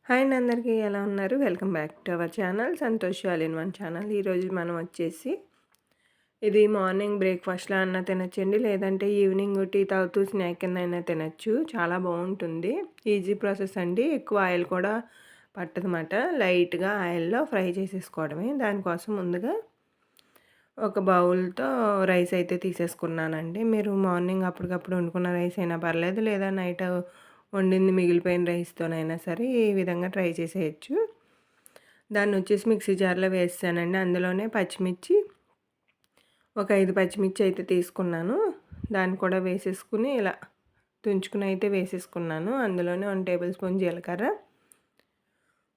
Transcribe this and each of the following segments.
Hi అండి, అందరికీ ఎలా ఉన్నారు? Welcome back to our channel Santosh all in one channel. ఈరోజు మనం వచ్చేసి ఇది మార్నింగ్ బ్రేక్ఫాస్ట్లా అన్నా తినచ్చండి, లేదంటే ఈవినింగ్ టీ తాగుతూ స్నాక్ కింద అయినా తినచ్చు. చాలా బాగుంటుంది. ఈజీ ప్రాసెస్ అండి. ఎక్కువ ఆయిల్ కూడా పట్టదన్నమాట. లైట్గా ఆయిల్లో ఫ్రై చేసేసుకోవడమే. దానికోసం ముందుగా ఒక బౌల్తో రైస్ అయితే తీసేసుకున్నానండి. మీరు మార్నింగ్ అప్పటికప్పుడు వండుకున్న రైస్ అయినా పర్లేదు, లేదా నైట్ వండింది మిగిలిపోయిన రైస్తోనైనా సరే ఈ విధంగా ట్రై చేసేయచ్చు. దాన్ని వచ్చేసి మిక్సీ జార్లో వేసానండి. అందులోనే పచ్చిమిర్చి ఒక 5 పచ్చిమిర్చి అయితే తీసుకున్నాను. దాన్ని కూడా వేసేసుకుని ఇలా తుంచుకుని అయితే వేసేసుకున్నాను. అందులోనే 1 టేబుల్ స్పూన్ జీలకర్ర,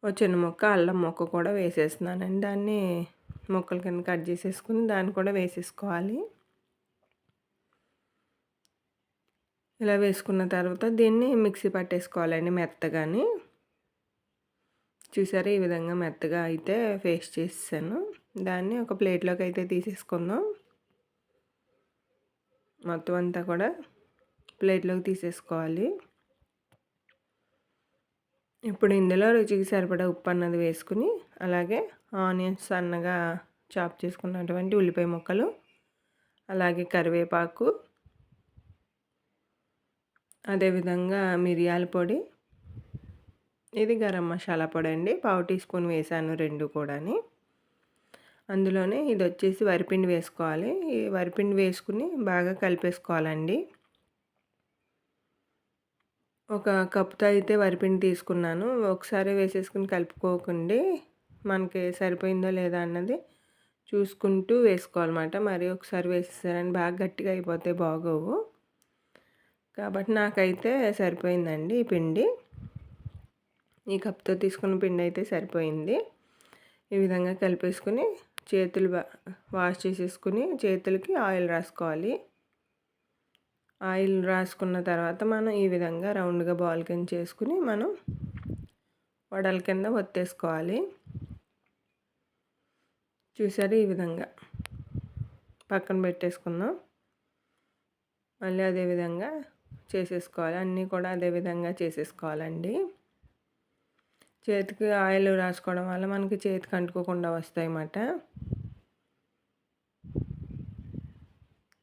ఒక చిన్న ముక్క అల్లం ముక్క కూడా వేసేస్తున్నానండి. దాన్ని ముక్కల కింద కట్ చేసేసుకుని దాన్ని కూడా వేసేసుకోవాలి. ఇలా వేసుకున్న తర్వాత దీన్ని మిక్సీ పట్టేసుకోవాలండి మెత్తగాని. చూసారా, ఈ విధంగా మెత్తగా అయితే పేస్ట్ చేసేసాను. దాన్ని ఒక ప్లేట్లోకి అయితే తీసేసుకుందాం. మొత్తం అంతా కూడా ప్లేట్లోకి తీసేసుకోవాలి. ఇప్పుడు ఇందులో రుచికి సరిపడా ఉప్పు అన్నది వేసుకుని, అలాగే ఆనియన్స్ సన్నగా చాప్ చేసుకున్నటువంటి ఉల్లిపాయ ముక్కలు, అలాగే కరివేపాకు, అదేవిధంగా మిరియాల పొడి, ఇది గరం మసాలా పొడి అండి, 1/2 టీ స్పూన్ వేసాను 2 కూడాని. అందులోనే ఇది వచ్చేసి వరిపిండి వేసుకోవాలి. ఈ వరిపిండి వేసుకుని బాగా కలిపేసుకోవాలండి. ఒక కప్తో అయితే వరిపిండి తీసుకున్నాను. ఒకసారి వేసేసుకుని కలుపుకోకండి, మనకి సరిపోయిందో లేదా అన్నది చూసుకుంటూ వేసుకోవాలన్నమాట. మరి ఒకసారి వేసేసారని బాగా గట్టిగా అయిపోతే బాగోవు. కాబట్టి నాకైతే సరిపోయిందండి ఈ పిండి. ఈ కప్తో తీసుకున్న పిండి అయితే సరిపోయింది. ఈ విధంగా కలిపేసుకుని చేతులు వాష్ చేసేసుకుని చేతులకి ఆయిల్ రాసుకోవాలి. ఆయిల్ రాసుకున్న తర్వాత మనం ఈ విధంగా రౌండ్గా బాల్ కింద చేసుకుని మనం వడల కింద ఒత్తేసుకోవాలి. చూసారు, ఈ విధంగా పక్కన పెట్టేసుకుందాం. మళ్ళీ అదే విధంగా చేసేసుకోవాలి. అన్నీ కూడా అదే విధంగా చేసేసుకోవాలండి. చేతికి ఆయిల్ రాసుకోవడం వల్ల మనకి చేతికి అంటుకోకుండా వస్తాయి అన్నమాట.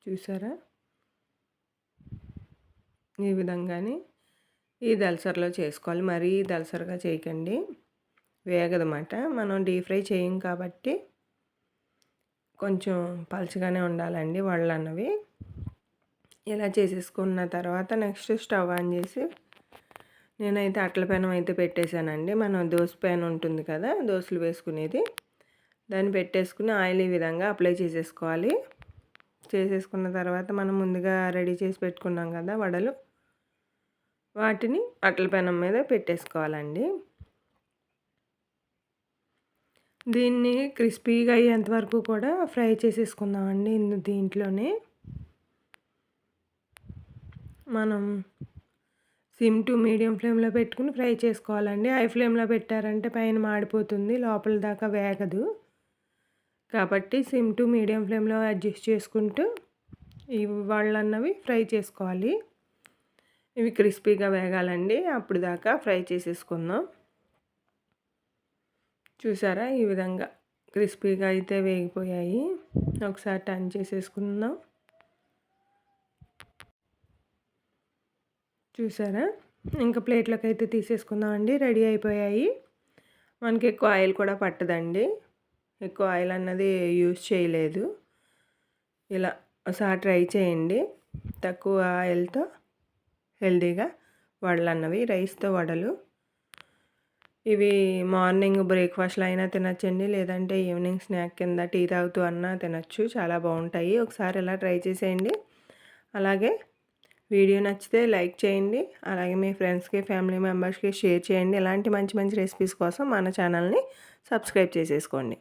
చూసారా, ఈ విధంగానే ఈ దలసరిలో చేసుకోవాలి. మరీ దలసరిగా చేయకండి, వేగదన్నమాట. మనం డీప్ ఫ్రై చేయం కాబట్టి కొంచెం పలచగానే ఉండాలండి వడలు అన్నవి. ఇలా చేసేసుకున్న తర్వాత నెక్స్ట్ స్టవ్ ఆన్ చేసి నేనైతే అట్ల పెనం అయితే పెట్టేశానండి. మనం దోశ పెనం ఉంటుంది కదా, దోశలు వేసుకునేది, దాన్ని పెట్టేసుకుని ఆయిల్ ఈ విధంగా అప్లై చేసేసుకోవాలి. చేసేసుకున్న తర్వాత మనం ముందుగా రెడీ చేసి పెట్టుకున్నాం కదా వడలు, వాటిని అట్ల పెనం మీద పెట్టేసుకోవాలండి. దీన్ని క్రిస్పీగా అయ్యేంత వరకు కూడా ఫ్రై చేసేసుకుందామండి. దీంట్లోనే మనం సిమ్ టు మీడియం ఫ్లేమ్లో పెట్టుకుని ఫ్రై చేసుకోవాలండి. హై ఫ్లేమ్లో పెట్టారంటే పైన మాడిపోతుంది, లోపల దాకా వేగదు. కాబట్టి సిమ్ టు మీడియం ఫ్లేమ్లో అడ్జస్ట్ చేసుకుంటూ ఈ వడలు అన్నవి ఫ్రై చేసుకోవాలి. ఇవి క్రిస్పీగా వేగాలండి, అప్పుడు దాకా ఫ్రై చేసేసుకుందాం. చూసారా, ఈ విధంగా క్రిస్పీగా అయితే వేగిపోయాయి. ఒకసారి టర్న్ చేసేసుకుందాం. చూసారా, ఇంకా ప్లేట్లోకి అయితే తీసేసుకుందాం అండి. రెడీ అయిపోయాయి. మనకి ఎక్కువ ఆయిల్ కూడా పట్టదండి, ఎక్కువ ఆయిల్ అన్నది యూజ్ చేయలేదు. ఇలా ఒకసారి ట్రై చేయండి. తక్కువ ఆయిల్తో హెల్దీగా వడలు అన్నవి, రైస్తో వడలు. ఇవి మార్నింగ్ బ్రేక్ఫాస్ట్లో అయినా తినచ్చండి, లేదంటే ఈవినింగ్ స్నాక్ కింద టీ తాగుతూ అన్నా తినచ్చు. చాలా బాగుంటాయి. ఒకసారి ఇలా ట్రై చేసేయండి. అలాగే వీడియో నచ్చితే లైక్ చేయండి. అలాగే మీ ఫ్రెండ్స్కి, ఫ్యామిలీ మెంబర్స్కి షేర్ చేయండి. ఇలాంటి మంచి మంచి రెసిపీస్ కోసం మన ఛానల్ని సబ్స్క్రైబ్ చేసేసుకోండి.